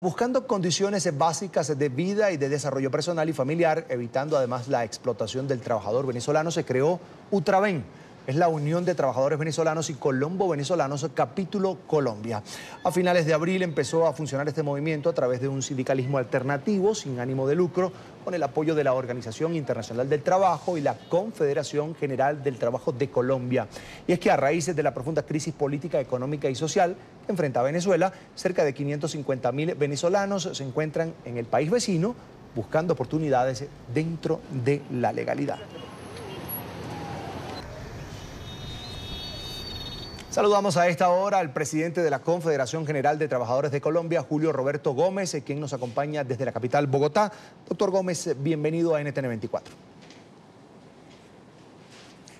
Buscando condiciones básicas de vida y de desarrollo personal y familiar, evitando además la explotación del trabajador venezolano, se creó UTRAVEN. Es la Unión de Trabajadores Venezolanos y Colombo-Venezolanos, capítulo Colombia. A finales de abril empezó a funcionar este movimiento a través de un sindicalismo alternativo sin ánimo de lucro, con el apoyo de la Organización Internacional del Trabajo y la Confederación General del Trabajo de Colombia. Y es que a raíz de la profunda crisis política, económica y social que enfrenta Venezuela, cerca de 550.000 venezolanos se encuentran en el país vecino buscando oportunidades dentro de la legalidad. Saludamos a esta hora al presidente de la Confederación General de Trabajadores de Colombia, Julio Roberto Gómez, quien nos acompaña desde la capital, Bogotá. Doctor Gómez, bienvenido a NTN 24.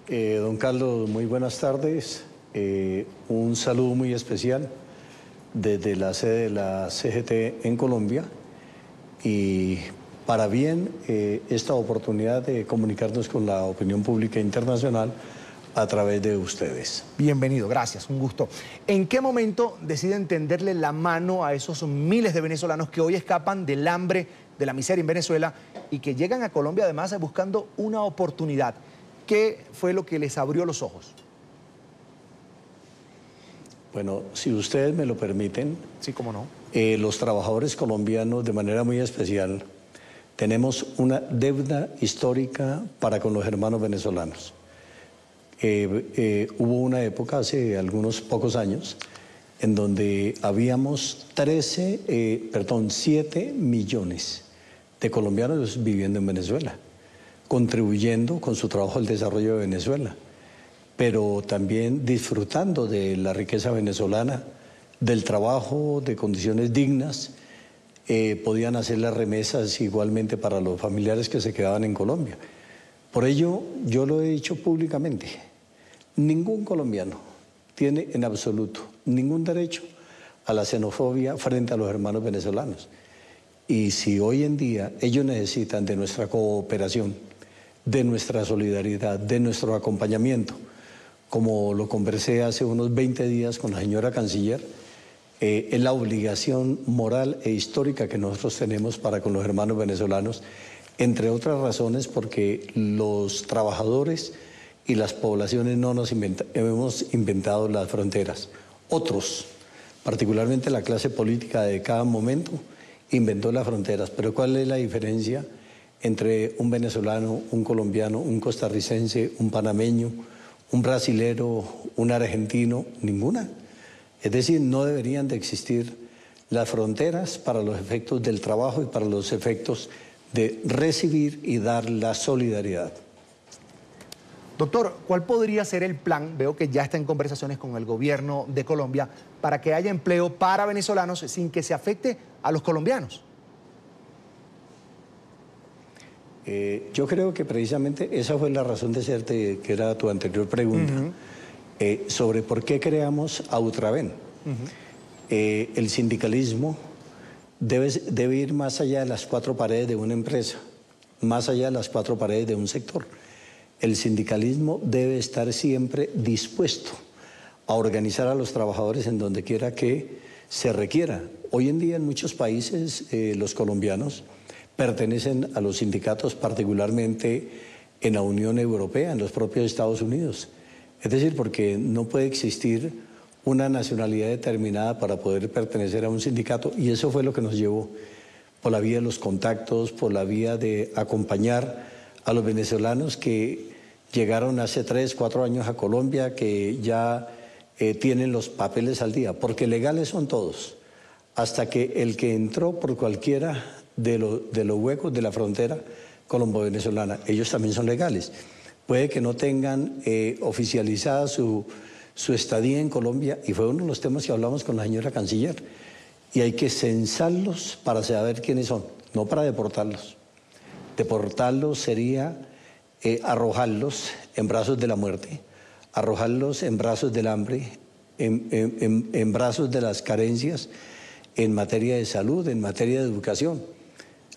Don Carlos, muy buenas tardes. Un saludo muy especial desde la sede de la CGT en Colombia y para bien esta oportunidad de comunicarnos con la opinión pública internacional a través de ustedes. Bienvenido, gracias, un gusto. ¿En qué momento deciden tenderle la mano a esos miles de venezolanos que hoy escapan del hambre, de la miseria en Venezuela y que llegan a Colombia además buscando una oportunidad? ¿Qué fue lo que les abrió los ojos? Bueno, si ustedes me lo permiten, sí, cómo no. Los trabajadores colombianos, de manera muy especial, tenemos una deuda histórica para con los hermanos venezolanos. Hubo una época, hace algunos pocos años, en donde habíamos 7 millones de colombianos viviendo en Venezuela, contribuyendo con su trabajo al desarrollo de Venezuela, pero también disfrutando de la riqueza venezolana, del trabajo, de condiciones dignas. Podían hacer las remesas igualmente para los familiares que se quedaban en Colombia. Por ello, yo lo he dicho públicamente, ningún colombiano tiene en absoluto ningún derecho a la xenofobia frente a los hermanos venezolanos. Y si hoy en día ellos necesitan de nuestra cooperación, de nuestra solidaridad, de nuestro acompañamiento, como lo conversé hace unos 20 días con la señora canciller, es la obligación moral e histórica que nosotros tenemos para con los hermanos venezolanos, entre otras razones porque los trabajadores y las poblaciones no nos hemos inventado las fronteras. Otros, particularmente la clase política de cada momento, inventó las fronteras. Pero ¿cuál es la diferencia entre un venezolano, un colombiano, un costarricense, un panameño, un brasilero, un argentino? Ninguna. Es decir, no deberían de existir las fronteras para los efectos del trabajo y para los efectos de recibir y dar la solidaridad. Doctor, ¿cuál podría ser el plan? Veo que ya está en conversaciones con el gobierno de Colombia para que haya empleo para venezolanos sin que se afecte a los colombianos. Yo creo que precisamente esa fue la razón de ser que era tu anterior pregunta, sobre por qué creamos a UTRAVEN. El sindicalismo debe ir más allá de las 4 paredes de una empresa, más allá de las 4 paredes de un sector. El sindicalismo debe estar siempre dispuesto a organizar a los trabajadores en donde quiera que se requiera. Hoy en día en muchos países los colombianos pertenecen a los sindicatos, particularmente en la Unión Europea, en los propios Estados Unidos. Es decir, porque no puede existir una nacionalidad determinada para poder pertenecer a un sindicato, y eso fue lo que nos llevó por la vía de los contactos, por la vía de acompañar a los venezolanos que llegaron hace 3, 4 años a Colombia, que ya tienen los papeles al día, porque legales son todos, hasta que el que entró por cualquiera de los huecos de la frontera colombo-venezolana, ellos también son legales. Puede que no tengan oficializada su estadía en Colombia, y fue uno de los temas que hablamos con la señora canciller, y hay que censarlos para saber quiénes son, no para deportarlos. Deportarlos sería arrojarlos en brazos de la muerte, arrojarlos en brazos del hambre, en brazos de las carencias en materia de salud, en materia de educación.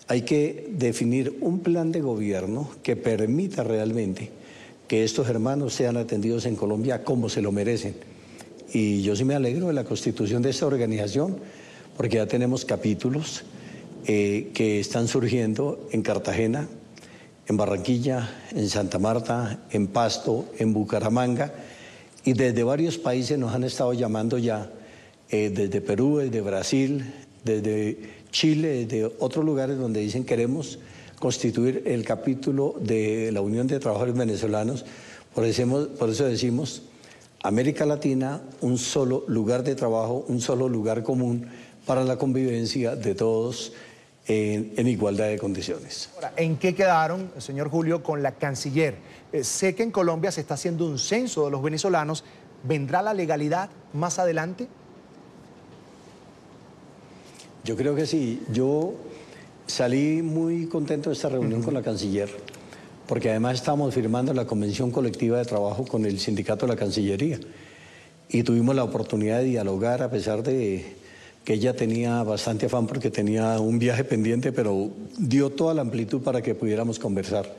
Hay que definir un plan de gobierno que permita realmente que estos hermanos sean atendidos en Colombia como se lo merecen. Y yo sí me alegro de la constitución de esta organización, porque ya tenemos capítulos que están surgiendo en Cartagena, en Barranquilla, en Santa Marta, en Pasto, en Bucaramanga, y desde varios países nos han estado llamando ya, desde Perú, desde Brasil, desde Chile, desde otros lugares donde dicen queremos constituir el capítulo de la Unión de Trabajadores Venezolanos. Por eso decimos, América Latina, un solo lugar de trabajo, un solo lugar común para la convivencia de todos en igualdad de condiciones. Ahora, ¿en qué quedaron, señor Julio, con la canciller? Sé que en Colombia se está haciendo un censo de los venezolanos. ¿Vendrá la legalidad más adelante? Yo creo que sí. Yo salí muy contento de esta reunión con la canciller, porque además estábamos firmando la Convención Colectiva de Trabajo con el Sindicato de la Cancillería y tuvimos la oportunidad de dialogar, a pesar de que ella tenía bastante afán porque tenía un viaje pendiente, pero dio toda la amplitud para que pudiéramos conversar.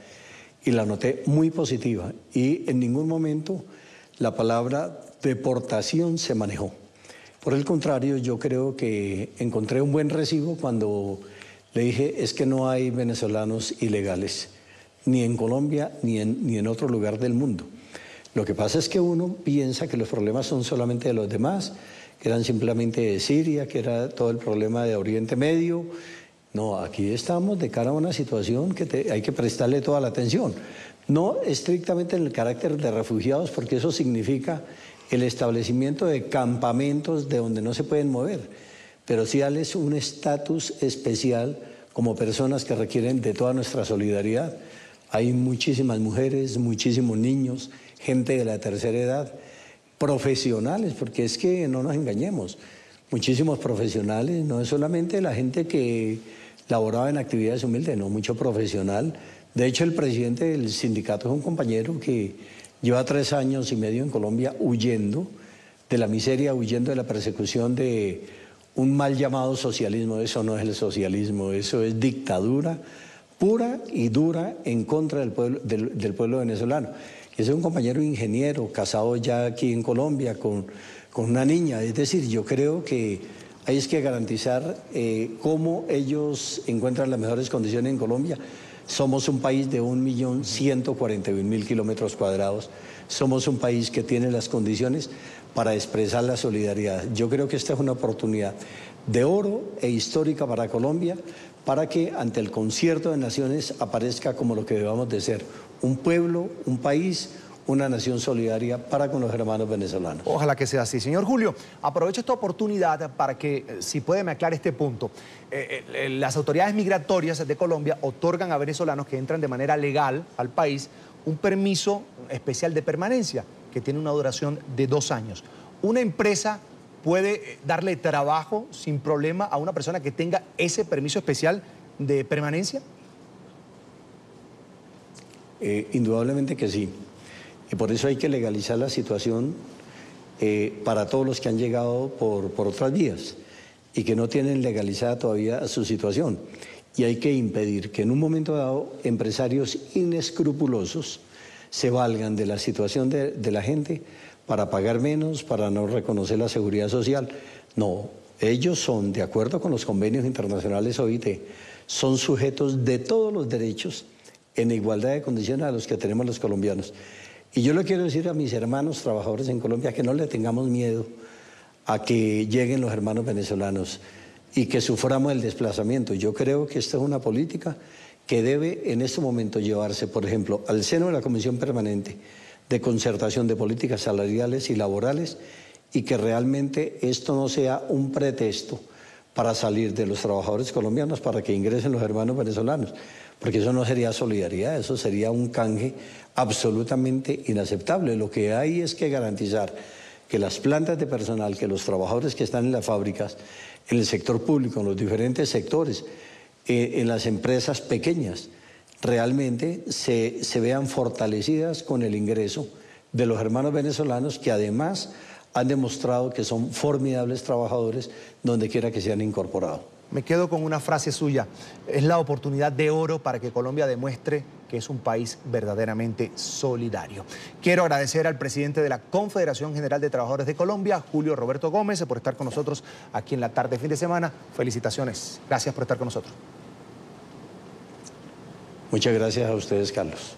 Y la noté muy positiva y en ningún momento la palabra deportación se manejó. Por el contrario, yo creo que encontré un buen recibo cuando le dije, es que no hay venezolanos ilegales, ni en Colombia ni en otro lugar del mundo. Lo que pasa es que uno piensa que los problemas son solamente de los demás, que eran simplemente de Siria, que era todo el problema de Oriente Medio. No, aquí estamos de cara a una situación que hay que prestarle toda la atención. No estrictamente en el carácter de refugiados, porque eso significa el establecimiento de campamentos de donde no se pueden mover, pero sí darles un estatus especial como personas que requieren de toda nuestra solidaridad. Hay muchísimas mujeres, muchísimos niños, gente de la tercera edad, profesionales, porque es que no nos engañemos, muchísimos profesionales, no es solamente la gente que laboraba en actividades humildes, no, mucho profesional. De hecho, el presidente del sindicato es un compañero que lleva 3 años y medio en Colombia huyendo de la miseria, huyendo de la persecución de un mal llamado socialismo. Eso no es el socialismo, eso es dictadura pura y dura en contra del pueblo venezolano. Ese es un compañero ingeniero, casado ya aquí en Colombia con una niña. Es decir, yo creo que hay que garantizar cómo ellos encuentran las mejores condiciones en Colombia. Somos un país de 1.141.000 kilómetros cuadrados. Somos un país que tiene las condiciones para expresar la solidaridad. Yo creo que esta es una oportunidad de oro e histórica para Colombia, para que ante el concierto de naciones aparezca como lo que debamos de ser, un pueblo, un país, una nación solidaria para con los hermanos venezolanos. Ojalá que sea así. Señor Julio, aprovecho esta oportunidad para que, si puede, me aclare este punto. Las autoridades migratorias de Colombia otorgan a venezolanos que entran de manera legal al país un permiso especial de permanencia que tiene una duración de 2 años. Una empresa puede darle trabajo sin problema a una persona que tenga ese permiso especial de permanencia. Indudablemente que sí. Y por eso hay que legalizar la situación para todos los que han llegado por otras vías y que no tienen legalizada todavía su situación. Y hay que impedir que en un momento dado empresarios inescrupulosos se valgan de la situación de la gente para pagar menos, para no reconocer la seguridad social. No, ellos son, de acuerdo con los convenios internacionales OIT, son sujetos de todos los derechos en igualdad de condiciones a los que tenemos los colombianos. Y yo le quiero decir a mis hermanos trabajadores en Colombia que no le tengamos miedo a que lleguen los hermanos venezolanos y que suframos el desplazamiento. Yo creo que esta es una política que debe en este momento llevarse, por ejemplo, al seno de la Comisión Permanente de Concertación de Políticas Salariales y Laborales, y que realmente esto no sea un pretexto para salir de los trabajadores colombianos para que ingresen los hermanos venezolanos, porque eso no sería solidaridad, eso sería un canje absolutamente inaceptable. Lo que hay es que garantizar que las plantas de personal, que los trabajadores que están en las fábricas, en el sector público, en los diferentes sectores, en las empresas pequeñas, realmente se vean fortalecidas con el ingreso de los hermanos venezolanos, que además han demostrado que son formidables trabajadores donde quiera que se han incorporado. me quedo con una frase suya. Es la oportunidad de oro para que Colombia demuestre que es un país verdaderamente solidario. Quiero agradecer al presidente de la Confederación General de Trabajadores de Colombia, Julio Roberto Gómez, por estar con nosotros aquí en la tarde de fin de semana. Felicitaciones. Gracias por estar con nosotros. Muchas gracias a ustedes, Carlos.